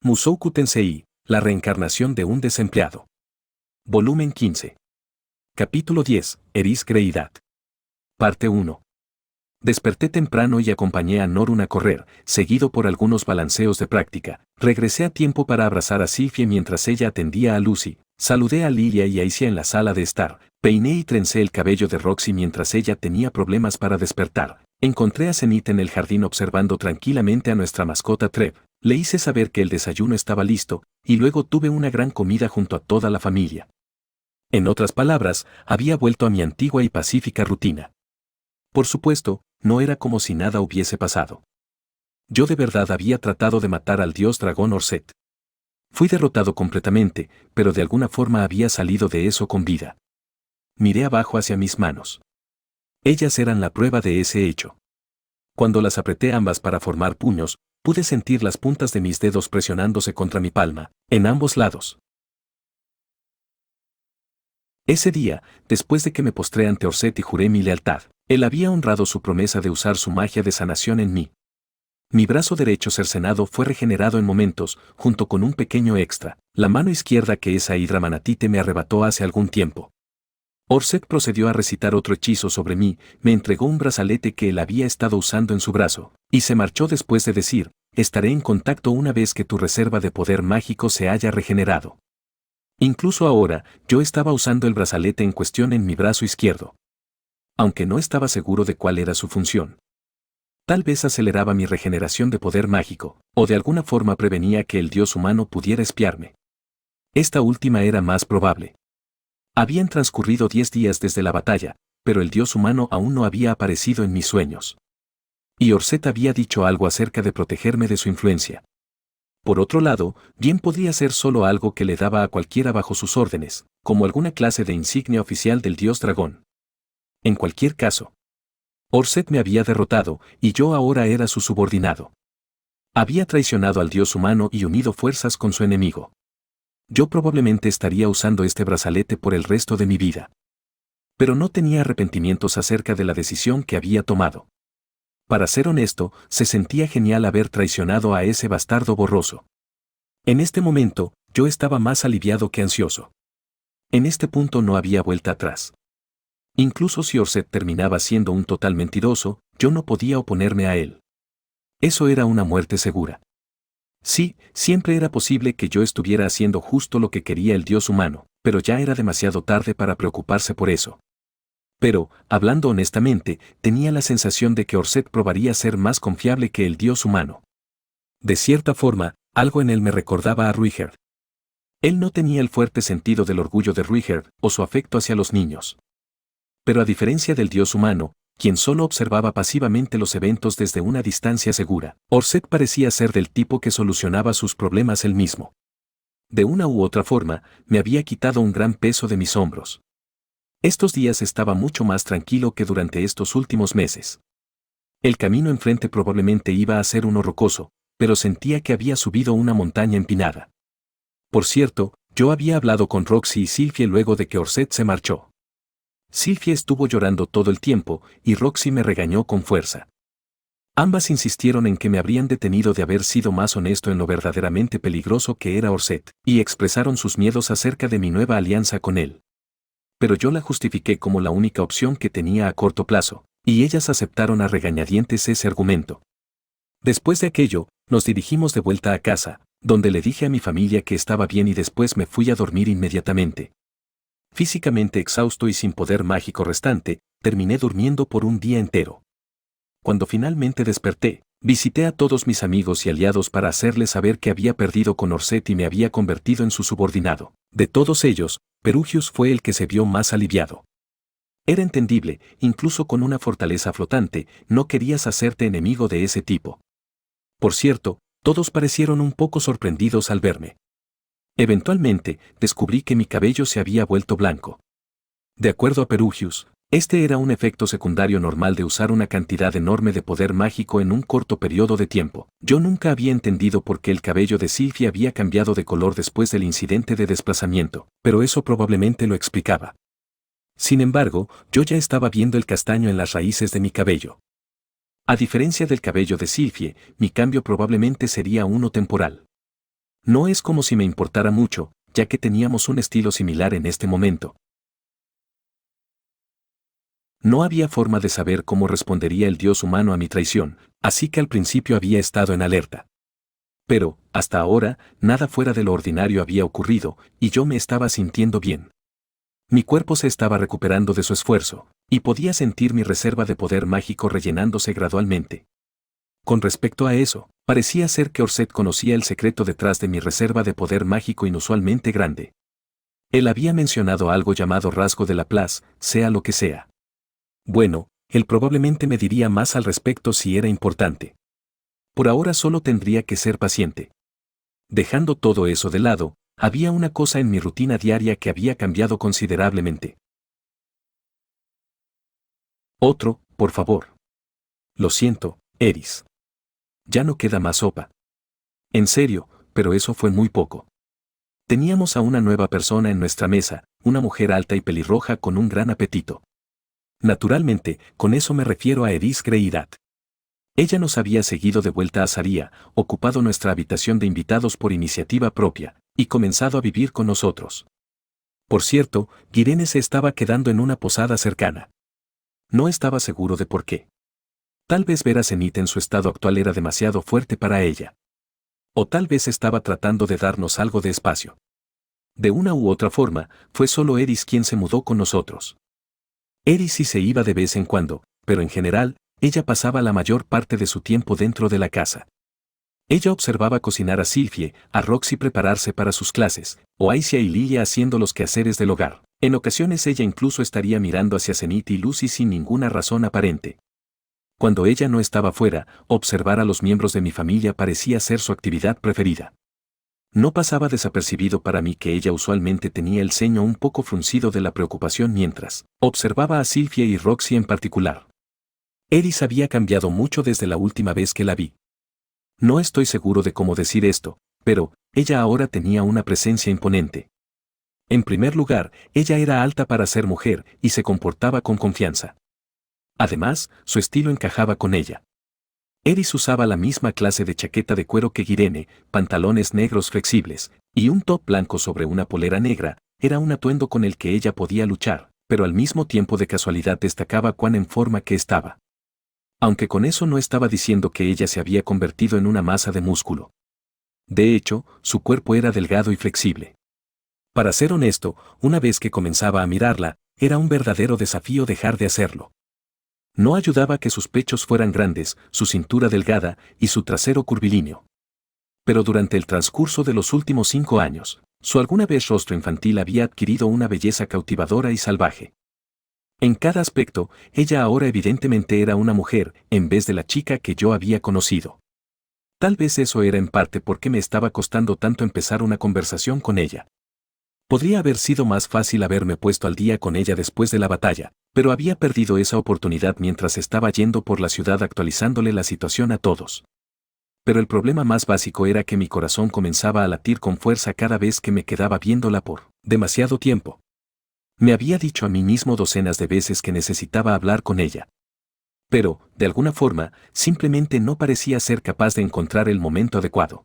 Mushoku Tensei, la reencarnación de un desempleado. Volumen 15. Capítulo 10, Eris Greidad. Parte 1. Desperté temprano y acompañé a Norun a correr, seguido por algunos balanceos de práctica. Regresé a tiempo para abrazar a Sylphie mientras ella atendía a Lucy. Saludé a Lilia y a Isia en la sala de estar. Peiné y trencé el cabello de Roxy mientras ella tenía problemas para despertar. Encontré a Zenith en el jardín observando tranquilamente a nuestra mascota Trev. Le hice saber que el desayuno estaba listo, y luego tuve una gran comida junto a toda la familia. En otras palabras, había vuelto a mi antigua y pacífica rutina. Por supuesto, no era como si nada hubiese pasado. Yo de verdad había tratado de matar al dios dragón Orset. Fui derrotado completamente, pero de alguna forma había salido de eso con vida. Miré abajo hacia mis manos. Ellas eran la prueba de ese hecho. Cuando las apreté ambas para formar puños, pude sentir las puntas de mis dedos presionándose contra mi palma, en ambos lados. Ese día, después de que me postré ante Orset y juré mi lealtad, él había honrado su promesa de usar su magia de sanación en mí. Mi brazo derecho cercenado fue regenerado en momentos, junto con un pequeño extra, la mano izquierda que esa hidra manatite me arrebató hace algún tiempo. Orset procedió a recitar otro hechizo sobre mí, me entregó un brazalete que él había estado usando en su brazo, y se marchó después de decir, estaré en contacto una vez que tu reserva de poder mágico se haya regenerado. Incluso ahora, yo estaba usando el brazalete en cuestión en mi brazo izquierdo. Aunque no estaba seguro de cuál era su función. Tal vez aceleraba mi regeneración de poder mágico, o de alguna forma prevenía que el dios humano pudiera espiarme. Esta última era más probable. Habían transcurrido 10 días desde la batalla, pero el dios humano aún no había aparecido en mis sueños. Y Orset había dicho algo acerca de protegerme de su influencia. Por otro lado, bien podría ser solo algo que le daba a cualquiera bajo sus órdenes, como alguna clase de insignia oficial del dios dragón. En cualquier caso, Orset me había derrotado, y yo ahora era su subordinado. Había traicionado al dios humano y unido fuerzas con su enemigo. Yo probablemente estaría usando este brazalete por el resto de mi vida. Pero no tenía arrepentimientos acerca de la decisión que había tomado. Para ser honesto, se sentía genial haber traicionado a ese bastardo borroso. En este momento, yo estaba más aliviado que ansioso. En este punto no había vuelta atrás. Incluso si Orset terminaba siendo un total mentiroso, yo no podía oponerme a él. Eso era una muerte segura. Sí, siempre era posible que yo estuviera haciendo justo lo que quería el dios humano, pero ya era demasiado tarde para preocuparse por eso. Pero, hablando honestamente, tenía la sensación de que Orset probaría ser más confiable que el dios humano. De cierta forma, algo en él me recordaba a Ruigerd. Él no tenía el fuerte sentido del orgullo de Ruigerd o su afecto hacia los niños. Pero a diferencia del dios humano, quien solo observaba pasivamente los eventos desde una distancia segura, Orset parecía ser del tipo que solucionaba sus problemas él mismo. De una u otra forma, me había quitado un gran peso de mis hombros. Estos días estaba mucho más tranquilo que durante estos últimos meses. El camino enfrente probablemente iba a ser uno rocoso, pero sentía que había subido una montaña empinada. Por cierto, yo había hablado con Roxy y Sylphie luego de que Orset se marchó. Sylphie estuvo llorando todo el tiempo, y Roxy me regañó con fuerza. Ambas insistieron en que me habrían detenido de haber sido más honesto en lo verdaderamente peligroso que era Orset, y expresaron sus miedos acerca de mi nueva alianza con él. Pero yo la justifiqué como la única opción que tenía a corto plazo, y ellas aceptaron a regañadientes ese argumento. Después de aquello, nos dirigimos de vuelta a casa, donde le dije a mi familia que estaba bien y después me fui a dormir inmediatamente. Físicamente exhausto y sin poder mágico restante, terminé durmiendo por un día entero. Cuando finalmente desperté, visité a todos mis amigos y aliados para hacerles saber que había perdido con Orset y me había convertido en su subordinado. De todos ellos, Perugius fue el que se vio más aliviado. Era entendible, incluso con una fortaleza flotante, no querías hacerte enemigo de ese tipo. Por cierto, todos parecieron un poco sorprendidos al verme. Eventualmente, descubrí que mi cabello se había vuelto blanco. De acuerdo a Perugius, este era un efecto secundario normal de usar una cantidad enorme de poder mágico en un corto periodo de tiempo. Yo nunca había entendido por qué el cabello de Sylphie había cambiado de color después del incidente de desplazamiento, pero eso probablemente lo explicaba. Sin embargo, yo ya estaba viendo el castaño en las raíces de mi cabello. A diferencia del cabello de Sylphie, mi cambio probablemente sería uno temporal. No es como si me importara mucho, ya que teníamos un estilo similar en este momento. No había forma de saber cómo respondería el dios humano a mi traición, así que al principio había estado en alerta. Pero, hasta ahora, nada fuera de lo ordinario había ocurrido, y yo me estaba sintiendo bien. Mi cuerpo se estaba recuperando de su esfuerzo, y podía sentir mi reserva de poder mágico rellenándose gradualmente. Con respecto a eso, parecía ser que Orset conocía el secreto detrás de mi reserva de poder mágico inusualmente grande. Él había mencionado algo llamado rasgo de Laplace, sea lo que sea. Bueno, él probablemente me diría más al respecto si era importante. Por ahora solo tendría que ser paciente. Dejando todo eso de lado, había una cosa en mi rutina diaria que había cambiado considerablemente. Otro, por favor. Lo siento, Eris. Ya no queda más sopa. En serio, pero eso fue muy poco. Teníamos a una nueva persona en nuestra mesa, una mujer alta y pelirroja con un gran apetito. Naturalmente, con eso me refiero a Eris Greirat. Ella nos había seguido de vuelta a Saria, ocupado nuestra habitación de invitados por iniciativa propia, y comenzado a vivir con nosotros. Por cierto, Irene se estaba quedando en una posada cercana. No estaba seguro de por qué. Tal vez ver a Zenith en su estado actual era demasiado fuerte para ella. O tal vez estaba tratando de darnos algo de espacio. De una u otra forma, fue solo Eris quien se mudó con nosotros. Eris sí se iba de vez en cuando, pero en general, ella pasaba la mayor parte de su tiempo dentro de la casa. Ella observaba cocinar a Sylphie, a Roxy prepararse para sus clases, o a Aisha y Lilia haciendo los quehaceres del hogar. En ocasiones ella incluso estaría mirando hacia Zenith y Lucy sin ninguna razón aparente. Cuando ella no estaba fuera, observar a los miembros de mi familia parecía ser su actividad preferida. No pasaba desapercibido para mí que ella usualmente tenía el ceño un poco fruncido de la preocupación mientras observaba a Sylphie y Roxy en particular. Eris había cambiado mucho desde la última vez que la vi. No estoy seguro de cómo decir esto, pero ella ahora tenía una presencia imponente. En primer lugar, ella era alta para ser mujer y se comportaba con confianza. Además, su estilo encajaba con ella. Eris usaba la misma clase de chaqueta de cuero que Irene, pantalones negros flexibles, y un top blanco sobre una polera negra, era un atuendo con el que ella podía luchar, pero al mismo tiempo de casualidad destacaba cuán en forma que estaba. Aunque con eso no estaba diciendo que ella se había convertido en una masa de músculo. De hecho, su cuerpo era delgado y flexible. Para ser honesto, una vez que comenzaba a mirarla, era un verdadero desafío dejar de hacerlo. No ayudaba que sus pechos fueran grandes, su cintura delgada y su trasero curvilíneo. Pero durante el transcurso de los últimos 5 años, su alguna vez rostro infantil había adquirido una belleza cautivadora y salvaje. En cada aspecto, ella ahora evidentemente era una mujer, en vez de la chica que yo había conocido. Tal vez eso era en parte porque me estaba costando tanto empezar una conversación con ella. Podría haber sido más fácil haberme puesto al día con ella después de la batalla, pero había perdido esa oportunidad mientras estaba yendo por la ciudad actualizándole la situación a todos. Pero el problema más básico era que mi corazón comenzaba a latir con fuerza cada vez que me quedaba viéndola por demasiado tiempo. Me había dicho a mí mismo docenas de veces que necesitaba hablar con ella. Pero, de alguna forma, simplemente no parecía ser capaz de encontrar el momento adecuado.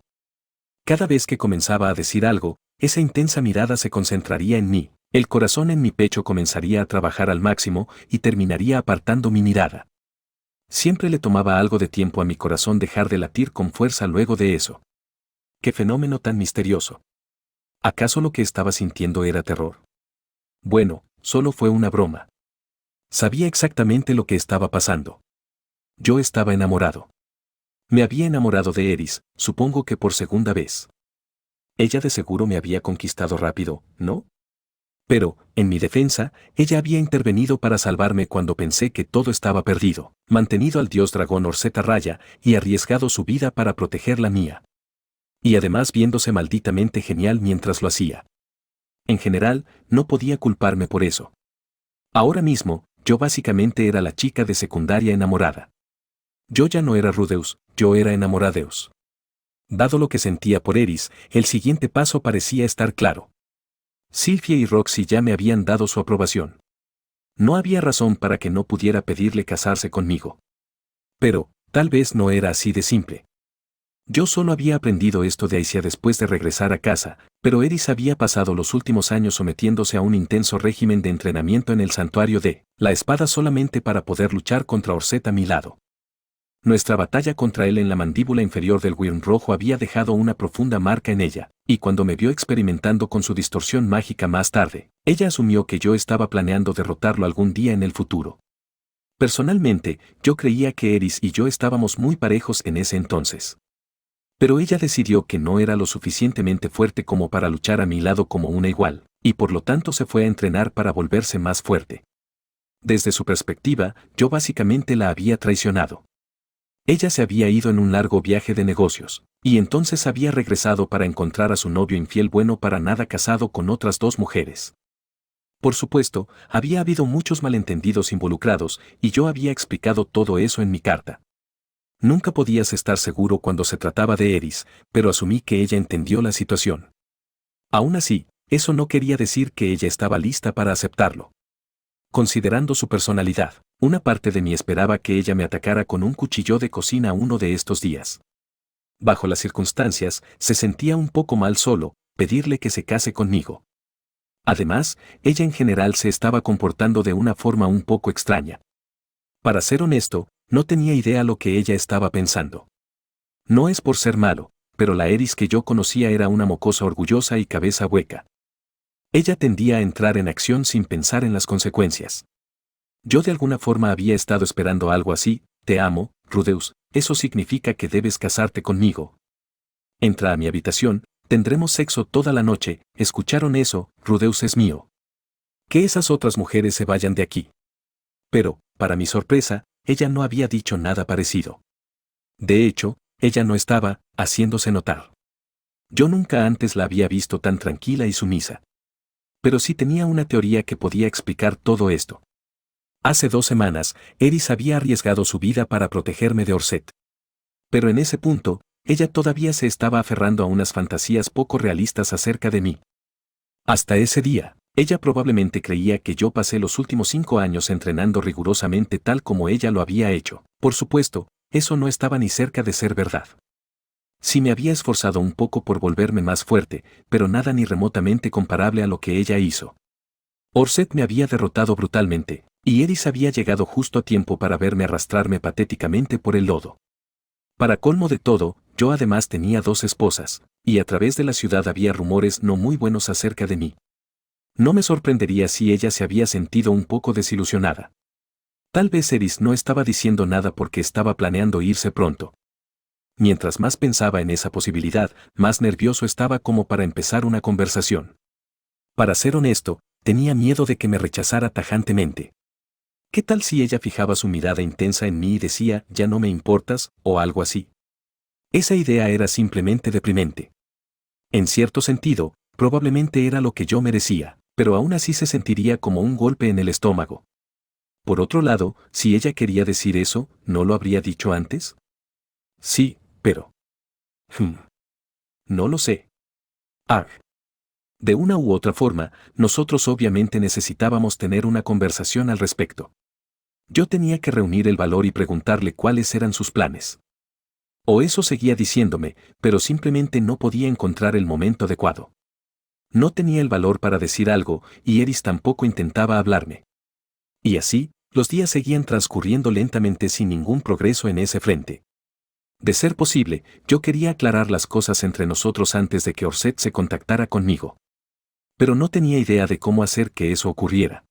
Cada vez que comenzaba a decir algo, esa intensa mirada se concentraría en mí, el corazón en mi pecho comenzaría a trabajar al máximo y terminaría apartando mi mirada. Siempre le tomaba algo de tiempo a mi corazón dejar de latir con fuerza luego de eso. ¡Qué fenómeno tan misterioso! ¿Acaso lo que estaba sintiendo era terror? Bueno, solo fue una broma. Sabía exactamente lo que estaba pasando. Yo estaba enamorado. Me había enamorado de Eris, supongo que por segunda vez. Ella de seguro me había conquistado rápido, ¿no? Pero, en mi defensa, ella había intervenido para salvarme cuando pensé que todo estaba perdido, mantenido al dios dragón Orset a raya y arriesgado su vida para proteger la mía. Y además viéndose malditamente genial mientras lo hacía. En general, no podía culparme por eso. Ahora mismo, yo básicamente era la chica de secundaria enamorada. Yo ya no era Rudeus, yo era enamoradeus. Dado lo que sentía por Eris, el siguiente paso parecía estar claro. Sylphie y Roxy ya me habían dado su aprobación. No había razón para que no pudiera pedirle casarse conmigo. Pero, tal vez no era así de simple. Yo solo había aprendido esto de Aisia después de regresar a casa, pero Eris había pasado los últimos años sometiéndose a un intenso régimen de entrenamiento en el santuario de la espada solamente para poder luchar contra Orset a mi lado. Nuestra batalla contra él en la mandíbula inferior del Wyrm rojo había dejado una profunda marca en ella, y cuando me vio experimentando con su distorsión mágica más tarde, ella asumió que yo estaba planeando derrotarlo algún día en el futuro. Personalmente, yo creía que Eris y yo estábamos muy parejos en ese entonces. Pero ella decidió que no era lo suficientemente fuerte como para luchar a mi lado como una igual, y por lo tanto se fue a entrenar para volverse más fuerte. Desde su perspectiva, yo básicamente la había traicionado. Ella se había ido en un largo viaje de negocios, y entonces había regresado para encontrar a su novio infiel bueno para nada casado con otras 2 mujeres. Por supuesto, había habido muchos malentendidos involucrados, y yo había explicado todo eso en mi carta. Nunca podías estar seguro cuando se trataba de Eris, pero asumí que ella entendió la situación. Aún así, eso no quería decir que ella estaba lista para aceptarlo. Considerando su personalidad, una parte de mí esperaba que ella me atacara con un cuchillo de cocina uno de estos días. Bajo las circunstancias, se sentía un poco mal solo pedirle que se case conmigo. Además, ella en general se estaba comportando de una forma un poco extraña. Para ser honesto, no tenía idea lo que ella estaba pensando. No es por ser malo, pero la Eris que yo conocía era una mocosa orgullosa y cabeza hueca. Ella tendía a entrar en acción sin pensar en las consecuencias. Yo de alguna forma había estado esperando algo así: te amo, Rudeus, eso significa que debes casarte conmigo. Entra a mi habitación, tendremos sexo toda la noche. ¿Escucharon eso? Rudeus es mío. Que esas otras mujeres se vayan de aquí. Pero, para mi sorpresa, ella no había dicho nada parecido. De hecho, ella no estaba haciéndose notar. Yo nunca antes la había visto tan tranquila y sumisa. Pero sí tenía una teoría que podía explicar todo esto. Hace 2 semanas, Eris había arriesgado su vida para protegerme de Orset. Pero en ese punto, ella todavía se estaba aferrando a unas fantasías poco realistas acerca de mí. Hasta ese día, ella probablemente creía que yo pasé los últimos 5 años entrenando rigurosamente tal como ella lo había hecho. Por supuesto, eso no estaba ni cerca de ser verdad. Sí me había esforzado un poco por volverme más fuerte, pero nada ni remotamente comparable a lo que ella hizo. Orset me había derrotado brutalmente, y Eris había llegado justo a tiempo para verme arrastrarme patéticamente por el lodo. Para colmo de todo, yo además tenía 2 esposas, y a través de la ciudad había rumores no muy buenos acerca de mí. No me sorprendería si ella se había sentido un poco desilusionada. Tal vez Eris no estaba diciendo nada porque estaba planeando irse pronto. Mientras más pensaba en esa posibilidad, más nervioso estaba como para empezar una conversación. Para ser honesto, tenía miedo de que me rechazara tajantemente. ¿Qué tal si ella fijaba su mirada intensa en mí y decía, ya no me importas, o algo así? Esa idea era simplemente deprimente. En cierto sentido, probablemente era lo que yo merecía, pero aún así se sentiría como un golpe en el estómago. Por otro lado, si ella quería decir eso, ¿no lo habría dicho antes? Sí, pero... No lo sé. De una u otra forma, nosotros obviamente necesitábamos tener una conversación al respecto. Yo tenía que reunir el valor y preguntarle cuáles eran sus planes. O eso seguía diciéndome, pero simplemente no podía encontrar el momento adecuado. No tenía el valor para decir algo, y Eris tampoco intentaba hablarme. Y así, los días seguían transcurriendo lentamente sin ningún progreso en ese frente. De ser posible, yo quería aclarar las cosas entre nosotros antes de que Orset se contactara conmigo. Pero no tenía idea de cómo hacer que eso ocurriera.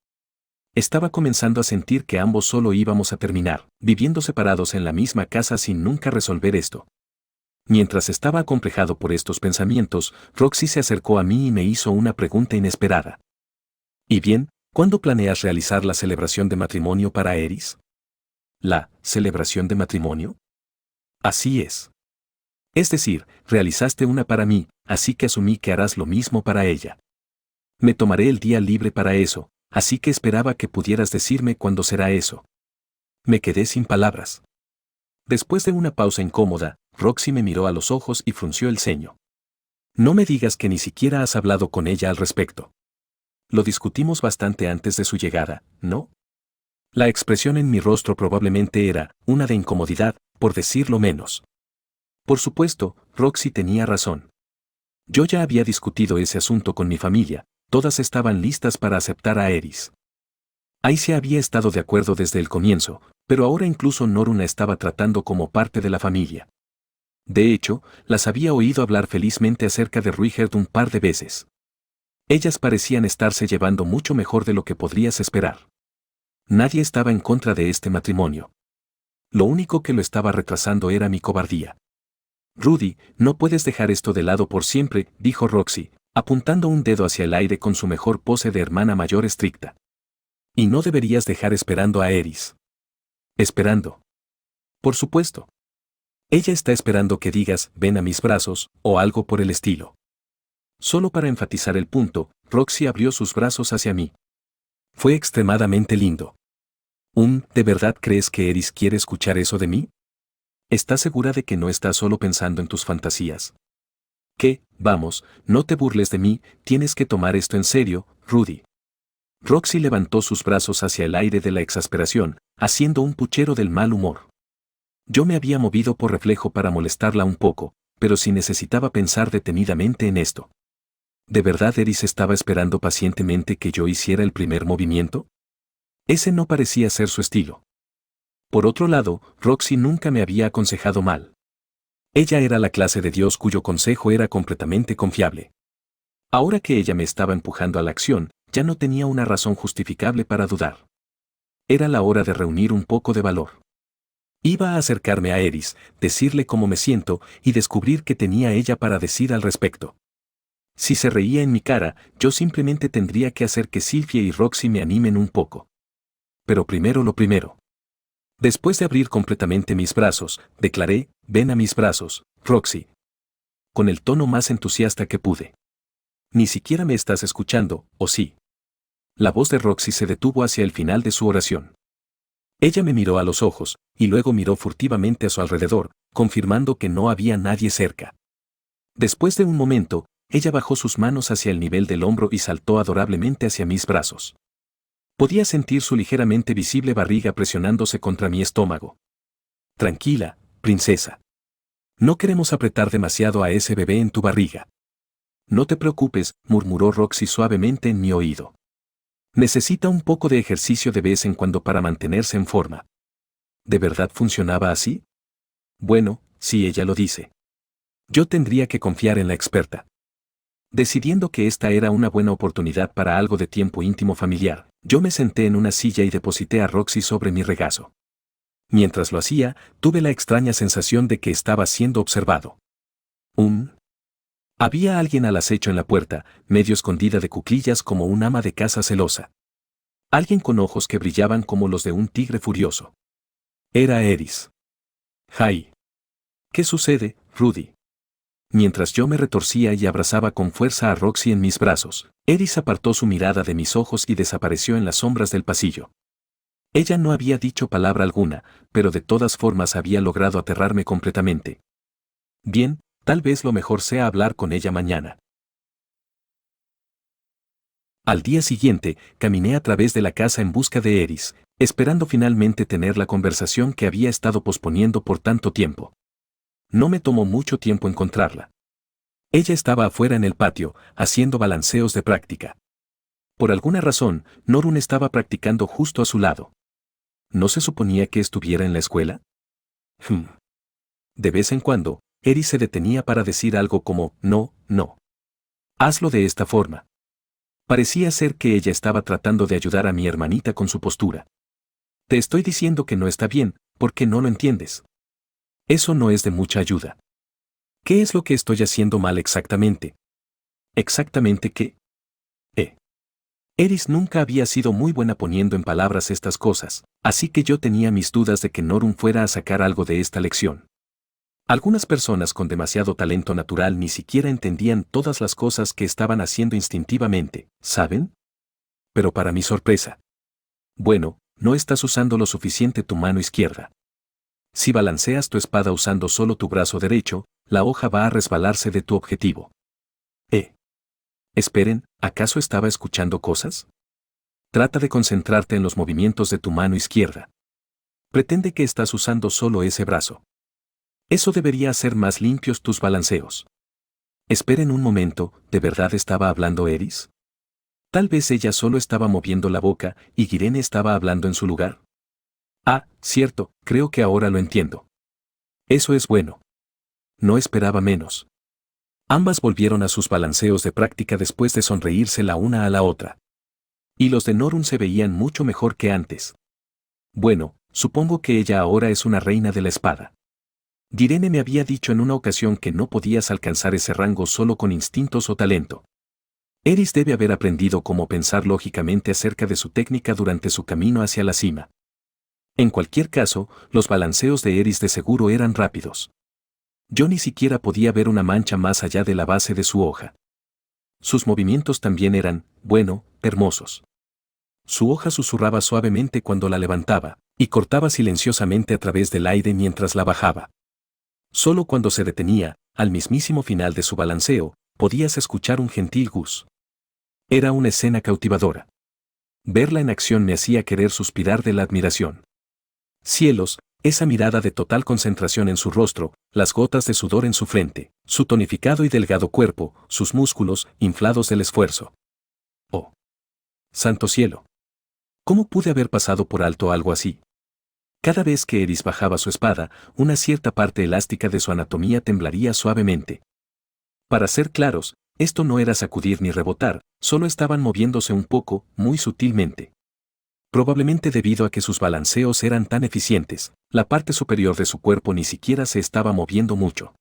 Estaba comenzando a sentir que ambos solo íbamos a terminar, viviendo separados en la misma casa sin nunca resolver esto. Mientras estaba acomplejado por estos pensamientos, Roxy se acercó a mí y me hizo una pregunta inesperada. ¿Y bien, cuándo planeas realizar la celebración de matrimonio para Eris? ¿La celebración de matrimonio? Así es. Es decir, realizaste una para mí, así que asumí que harás lo mismo para ella. Me tomaré el día libre para eso, así que esperaba que pudieras decirme cuándo será eso. Me quedé sin palabras. Después de una pausa incómoda, Roxy me miró a los ojos y frunció el ceño. No me digas que ni siquiera has hablado con ella al respecto. Lo discutimos bastante antes de su llegada, ¿no? La expresión en mi rostro probablemente era una de incomodidad, por decirlo menos. Por supuesto, Roxy tenía razón. Yo ya había discutido ese asunto con mi familia, todas estaban listas para aceptar a Eris. Aice había estado de acuerdo desde el comienzo, pero ahora incluso Norun la estaba tratando como parte de la familia. De hecho, las había oído hablar felizmente acerca de Ruigerd un par de veces. Ellas parecían estarse llevando mucho mejor de lo que podrías esperar. Nadie estaba en contra de este matrimonio. Lo único que lo estaba retrasando era mi cobardía. Rudy, no puedes dejar esto de lado por siempre, dijo Roxy, apuntando un dedo hacia el aire con su mejor pose de hermana mayor estricta. Y no deberías dejar esperando a Eris. ¿Esperando? Por supuesto. Ella está esperando que digas, ven a mis brazos, o algo por el estilo. Solo para enfatizar el punto, Roxy abrió sus brazos hacia mí. Fue extremadamente lindo. ¿De verdad crees que Eris quiere escuchar eso de mí? ¿Estás segura de que no estás solo pensando en tus fantasías? ¿Qué? Vamos, no te burles de mí, tienes que tomar esto en serio, Rudy. Roxy levantó sus brazos hacia el aire de la exasperación, haciendo un puchero del mal humor. Yo me había movido por reflejo para molestarla un poco, pero si necesitaba pensar detenidamente en esto. ¿De verdad Eris estaba esperando pacientemente que yo hiciera el primer movimiento? Ese no parecía ser su estilo. Por otro lado, Roxy nunca me había aconsejado mal. Ella era la clase de Dios cuyo consejo era completamente confiable. Ahora que ella me estaba empujando a la acción, ya no tenía una razón justificable para dudar. Era la hora de reunir un poco de valor. Iba a acercarme a Eris, decirle cómo me siento y descubrir qué tenía ella para decir al respecto. Si se reía en mi cara, yo simplemente tendría que hacer que Sylvia y Roxy me animen un poco. Pero primero lo primero. Después de abrir completamente mis brazos, declaré, ven a mis brazos, Roxy. Con el tono más entusiasta que pude. Ni siquiera me estás escuchando, ¿o sí? La voz de Roxy se detuvo hacia el final de su oración. Ella me miró a los ojos, y luego miró furtivamente a su alrededor, confirmando que no había nadie cerca. Después de un momento, ella bajó sus manos hacia el nivel del hombro y saltó adorablemente hacia mis brazos. Podía sentir su ligeramente visible barriga presionándose contra mi estómago. Tranquila, princesa. No queremos apretar demasiado a ese bebé en tu barriga. No te preocupes, murmuró Roxy suavemente en mi oído. Necesita un poco de ejercicio de vez en cuando para mantenerse en forma. ¿De verdad funcionaba así? Bueno, si ella lo dice. Yo tendría que confiar en la experta. Decidiendo que esta era una buena oportunidad para algo de tiempo íntimo familiar, yo me senté en una silla y deposité a Roxy sobre mi regazo. Mientras lo hacía, tuve la extraña sensación de que estaba siendo observado. Había alguien al acecho en la puerta, medio escondida de cuclillas como un ama de casa celosa. Alguien con ojos que brillaban como los de un tigre furioso. Era Eris. ¡Jai! ¿Qué sucede, Rudy? Mientras yo me retorcía y abrazaba con fuerza a Roxy en mis brazos, Eris apartó su mirada de mis ojos y desapareció en las sombras del pasillo. Ella no había dicho palabra alguna, pero de todas formas había logrado aterrarme completamente. Bien, tal vez lo mejor sea hablar con ella mañana. Al día siguiente, caminé a través de la casa en busca de Eris, esperando finalmente tener la conversación que había estado posponiendo por tanto tiempo. No me tomó mucho tiempo encontrarla. Ella estaba afuera en el patio, haciendo balanceos de práctica. Por alguna razón, Norun estaba practicando justo a su lado. ¿No se suponía que estuviera en la escuela? De vez en cuando, Eris se detenía para decir algo como, no, no. Hazlo de esta forma. Parecía ser que ella estaba tratando de ayudar a mi hermanita con su postura. Te estoy diciendo que no está bien, porque no lo entiendes. Eso no es de mucha ayuda. ¿Qué es lo que estoy haciendo mal exactamente? ¿Exactamente qué? Eris nunca había sido muy buena poniendo en palabras estas cosas, así que yo tenía mis dudas de que Norun fuera a sacar algo de esta lección. Algunas personas con demasiado talento natural ni siquiera entendían todas las cosas que estaban haciendo instintivamente, ¿saben? Pero para mi sorpresa. Bueno, no estás usando lo suficiente tu mano izquierda. Si balanceas tu espada usando solo tu brazo derecho, la hoja va a resbalarse de tu objetivo. Esperen, ¿acaso estaba escuchando cosas? Trata de concentrarte en los movimientos de tu mano izquierda. Pretende que estás usando solo ese brazo. Eso debería hacer más limpios tus balanceos. Esperen un momento, ¿de verdad estaba hablando Eris? Tal vez ella solo estaba moviendo la boca y Irene estaba hablando en su lugar. Ah, cierto, creo que ahora lo entiendo. Eso es bueno. No esperaba menos. Ambas volvieron a sus balanceos de práctica después de sonreírse la una a la otra. Y los de Norun se veían mucho mejor que antes. Bueno, supongo que ella ahora es una reina de la espada. Irene me había dicho en una ocasión que no podías alcanzar ese rango solo con instintos o talento. Eris debe haber aprendido cómo pensar lógicamente acerca de su técnica durante su camino hacia la cima. En cualquier caso, los balanceos de Eris de seguro eran rápidos. Yo ni siquiera podía ver una mancha más allá de la base de su hoja. Sus movimientos también eran, bueno, hermosos. Su hoja susurraba suavemente cuando la levantaba, y cortaba silenciosamente a través del aire mientras la bajaba. Solo cuando se detenía, al mismísimo final de su balanceo, podías escuchar un gentil gus. Era una escena cautivadora. Verla en acción me hacía querer suspirar de la admiración. Cielos, esa mirada de total concentración en su rostro, las gotas de sudor en su frente, su tonificado y delgado cuerpo, sus músculos, inflados del esfuerzo. Oh. Santo cielo. ¿Cómo pude haber pasado por alto algo así? Cada vez que Eris bajaba su espada, una cierta parte elástica de su anatomía temblaría suavemente. Para ser claros, esto no era sacudir ni rebotar, solo estaban moviéndose un poco, muy sutilmente. Probablemente debido a que sus balanceos eran tan eficientes, la parte superior de su cuerpo ni siquiera se estaba moviendo mucho.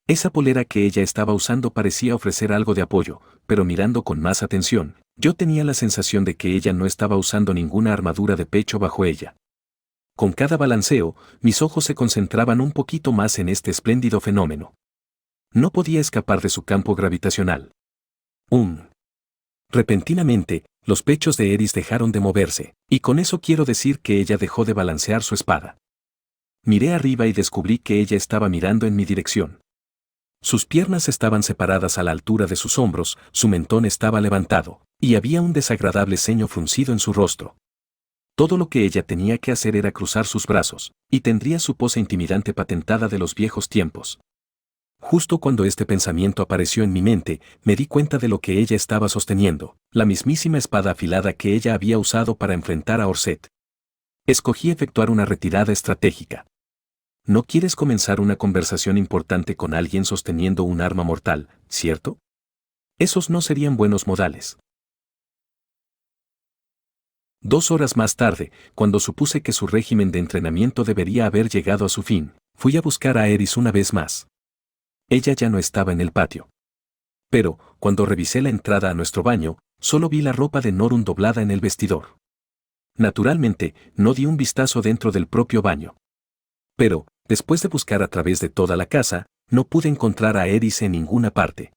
Esa polera que ella estaba usando parecía ofrecer algo de apoyo, pero mirando con más atención, yo tenía la sensación de que ella no estaba usando ninguna armadura de pecho bajo ella. Con cada balanceo, mis ojos se concentraban un poquito más en este espléndido fenómeno. No podía escapar de su campo gravitacional. Repentinamente, los pechos de Eris dejaron de moverse, y con eso quiero decir que ella dejó de balancear su espada. Miré arriba y descubrí que ella estaba mirando en mi dirección. Sus piernas estaban separadas a la altura de sus hombros, su mentón estaba levantado, y había un desagradable ceño fruncido en su rostro. Todo lo que ella tenía que hacer era cruzar sus brazos, y tendría su pose intimidante patentada de los viejos tiempos. Justo cuando este pensamiento apareció en mi mente, me di cuenta de lo que ella estaba sosteniendo, la mismísima espada afilada que ella había usado para enfrentar a Orset. Escogí efectuar una retirada estratégica. No quieres comenzar una conversación importante con alguien sosteniendo un arma mortal, ¿cierto? Esos no serían buenos modales. 2 horas más tarde, cuando supuse que su régimen de entrenamiento debería haber llegado a su fin, fui a buscar a Eris una vez más. Ella ya no estaba en el patio. Pero, cuando revisé la entrada a nuestro baño, solo vi la ropa de Norun doblada en el vestidor. Naturalmente, no di un vistazo dentro del propio baño. Pero, después de buscar a través de toda la casa, no pude encontrar a Eris en ninguna parte.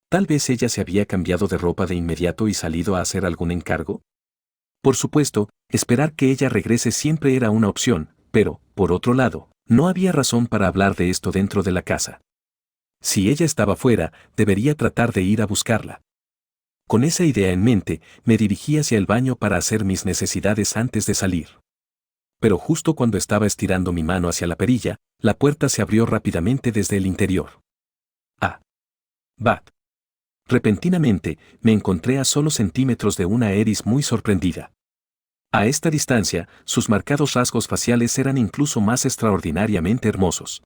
Tal vez ella se había cambiado de ropa de inmediato y salido a hacer algún encargo. Por supuesto, esperar que ella regrese siempre era una opción, pero, por otro lado, no había razón para hablar de esto dentro de la casa. Si ella estaba fuera, debería tratar de ir a buscarla. Con esa idea en mente, me dirigí hacia el baño para hacer mis necesidades antes de salir. Pero justo cuando estaba estirando mi mano hacia la perilla, la puerta se abrió rápidamente desde el interior. ¡Ah! ¡Bat! Repentinamente, me encontré a solo centímetros de una Eris muy sorprendida. A esta distancia, sus marcados rasgos faciales eran incluso más extraordinariamente hermosos.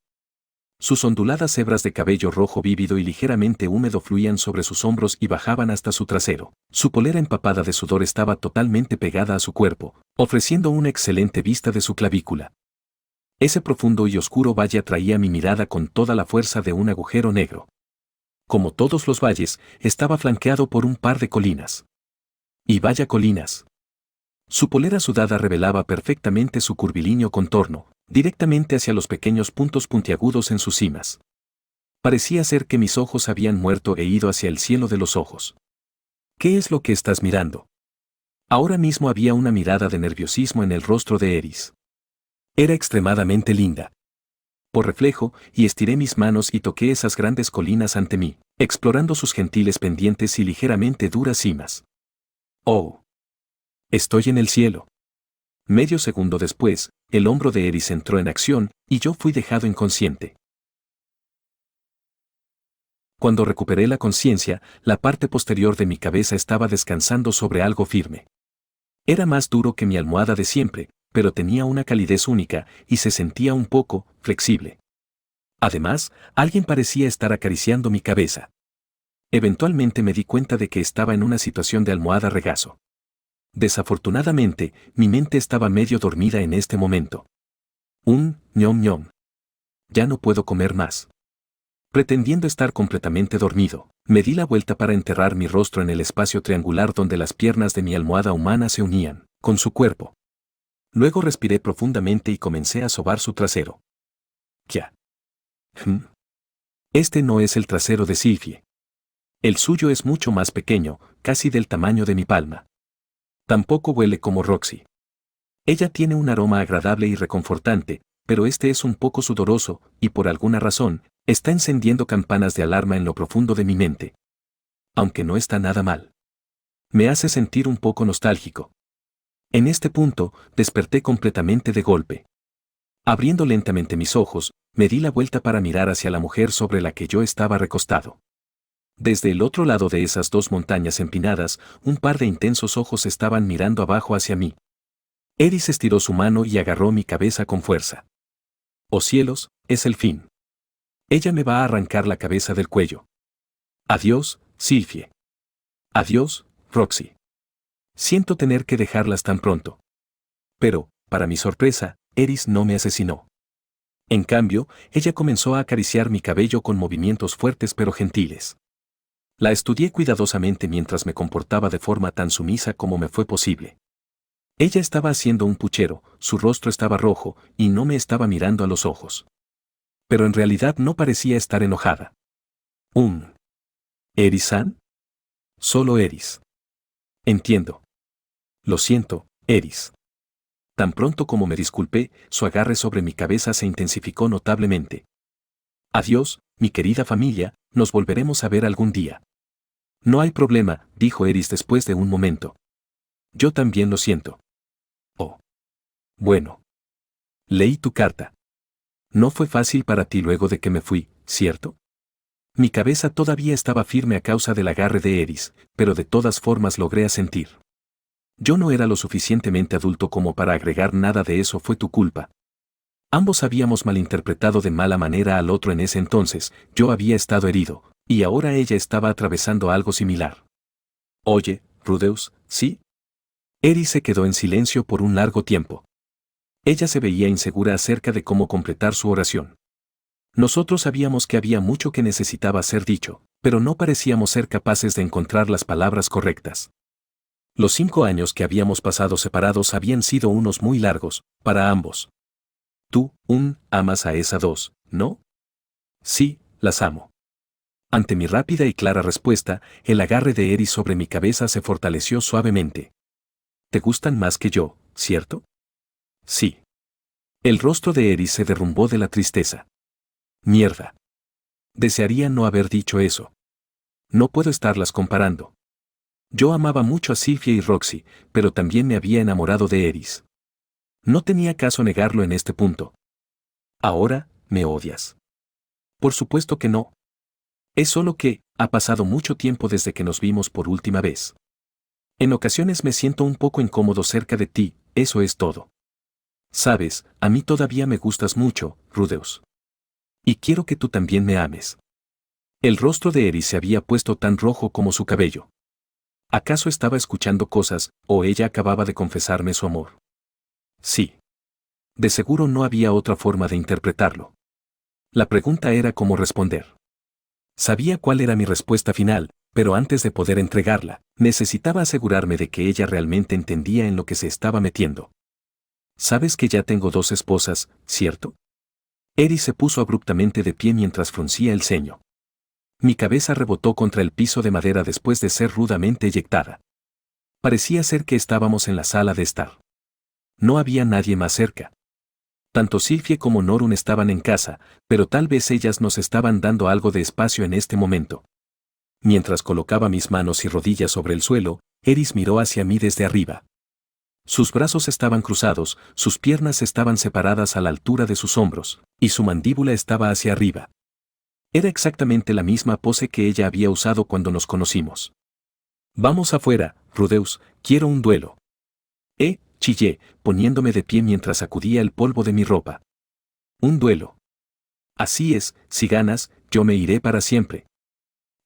Sus onduladas hebras de cabello rojo vívido y ligeramente húmedo fluían sobre sus hombros y bajaban hasta su trasero. Su polera empapada de sudor estaba totalmente pegada a su cuerpo, ofreciendo una excelente vista de su clavícula. Ese profundo y oscuro valle atraía mi mirada con toda la fuerza de un agujero negro. Como todos los valles, estaba flanqueado por un par de colinas. Y vaya colinas. Su polera sudada revelaba perfectamente su curvilíneo contorno, directamente hacia los pequeños puntos puntiagudos en sus cimas. Parecía ser que mis ojos habían muerto e ido hacia el cielo de los ojos. ¿Qué es lo que estás mirando? Ahora mismo había una mirada de nerviosismo en el rostro de Eris. Era extremadamente linda. Por reflejo, y estiré mis manos y toqué esas grandes colinas ante mí, explorando sus gentiles pendientes y ligeramente duras cimas. ¡Oh! Estoy en el cielo. Medio segundo después, el hombro de Eris entró en acción y yo fui dejado inconsciente. Cuando recuperé la conciencia, la parte posterior de mi cabeza estaba descansando sobre algo firme. Era más duro que mi almohada de siempre, pero tenía una calidez única y se sentía un poco flexible. Además, alguien parecía estar acariciando mi cabeza. Eventualmente me di cuenta de que estaba en una situación de almohada regazo. Desafortunadamente, mi mente estaba medio dormida en este momento. Ñom ñom. Ya no puedo comer más. Pretendiendo estar completamente dormido, me di la vuelta para enterrar mi rostro en el espacio triangular donde las piernas de mi almohada humana se unían, con su cuerpo. Luego respiré profundamente y comencé a sobar su trasero. ¿Qué? Este no es el trasero de Sylvie. El suyo es mucho más pequeño, casi del tamaño de mi palma. Tampoco huele como Roxy. Ella tiene un aroma agradable y reconfortante, pero este es un poco sudoroso, y por alguna razón, está encendiendo campanas de alarma en lo profundo de mi mente. Aunque no está nada mal. Me hace sentir un poco nostálgico. En este punto, desperté completamente de golpe. Abriendo lentamente mis ojos, me di la vuelta para mirar hacia la mujer sobre la que yo estaba recostado. Desde el otro lado de esas dos montañas empinadas, un par de intensos ojos estaban mirando abajo hacia mí. Eris estiró su mano y agarró mi cabeza con fuerza. ¡Oh cielos, es el fin! Ella me va a arrancar la cabeza del cuello. Adiós, Sylvie. Adiós, Roxy. Siento tener que dejarlas tan pronto. Pero, para mi sorpresa, Eris no me asesinó. En cambio, ella comenzó a acariciar mi cabello con movimientos fuertes pero gentiles. La estudié cuidadosamente mientras me comportaba de forma tan sumisa como me fue posible. Ella estaba haciendo un puchero, su rostro estaba rojo y no me estaba mirando a los ojos. Pero en realidad no parecía estar enojada. ¿Eris-san? Solo Eris. Entiendo. Lo siento, Eris. Tan pronto como me disculpé, su agarre sobre mi cabeza se intensificó notablemente. Adiós, mi querida familia, nos volveremos a ver algún día. No hay problema, dijo Eris después de un momento. Yo también lo siento. Oh. Bueno. Leí tu carta. No fue fácil para ti luego de que me fui, ¿cierto? Mi cabeza todavía estaba firme a causa del agarre de Eris, pero de todas formas logré asentir. Yo no era lo suficientemente adulto como para agregar nada de eso fue tu culpa. Ambos habíamos malinterpretado de mala manera al otro en ese entonces, yo había estado herido, y ahora ella estaba atravesando algo similar. Oye, Rudeus, ¿sí? Eris se quedó en silencio por un largo tiempo. Ella se veía insegura acerca de cómo completar su oración. Nosotros sabíamos que había mucho que necesitaba ser dicho, pero no parecíamos ser capaces de encontrar las palabras correctas. Los 5 años que habíamos pasado separados habían sido unos muy largos, para ambos. Tú, amas a esa dos, ¿no? Sí, las amo. Ante mi rápida y clara respuesta, el agarre de Eris sobre mi cabeza se fortaleció suavemente. Te gustan más que yo, ¿cierto? Sí. El rostro de Eris se derrumbó de la tristeza. Mierda. Desearía no haber dicho eso. No puedo estarlas comparando. Yo amaba mucho a Sylvie y Roxy, pero también me había enamorado de Eris. No tenía caso negarlo en este punto. Ahora, ¿me odias? Por supuesto que no. Es solo que, ha pasado mucho tiempo desde que nos vimos por última vez. En ocasiones me siento un poco incómodo cerca de ti, eso es todo. Sabes, a mí todavía me gustas mucho, Rudeus. Y quiero que tú también me ames. El rostro de Eris se había puesto tan rojo como su cabello. ¿Acaso estaba escuchando cosas, o ella acababa de confesarme su amor? Sí. De seguro no había otra forma de interpretarlo. La pregunta era cómo responder. Sabía cuál era mi respuesta final, pero antes de poder entregarla, necesitaba asegurarme de que ella realmente entendía en lo que se estaba metiendo. Sabes que ya tengo 2 esposas, ¿cierto? Eris se puso abruptamente de pie mientras fruncía el ceño. Mi cabeza rebotó contra el piso de madera después de ser rudamente eyectada. Parecía ser que estábamos en la sala de estar. No había nadie más cerca. Tanto Sylvie como Norun estaban en casa, pero tal vez ellas nos estaban dando algo de espacio en este momento. Mientras colocaba mis manos y rodillas sobre el suelo, Eris miró hacia mí desde arriba. Sus brazos estaban cruzados, sus piernas estaban separadas a la altura de sus hombros, y su mandíbula estaba hacia arriba. Era exactamente la misma pose que ella había usado cuando nos conocimos. Vamos afuera, Rudeus, quiero un duelo. Chillé, poniéndome de pie mientras sacudía el polvo de mi ropa. Un duelo. Así es, si ganas, yo me iré para siempre.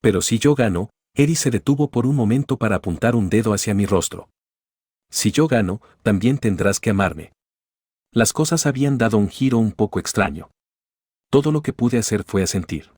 Pero si yo gano, Eri se detuvo por un momento para apuntar un dedo hacia mi rostro. Si yo gano, también tendrás que amarme. Las cosas habían dado un giro un poco extraño. Todo lo que pude hacer fue asentir.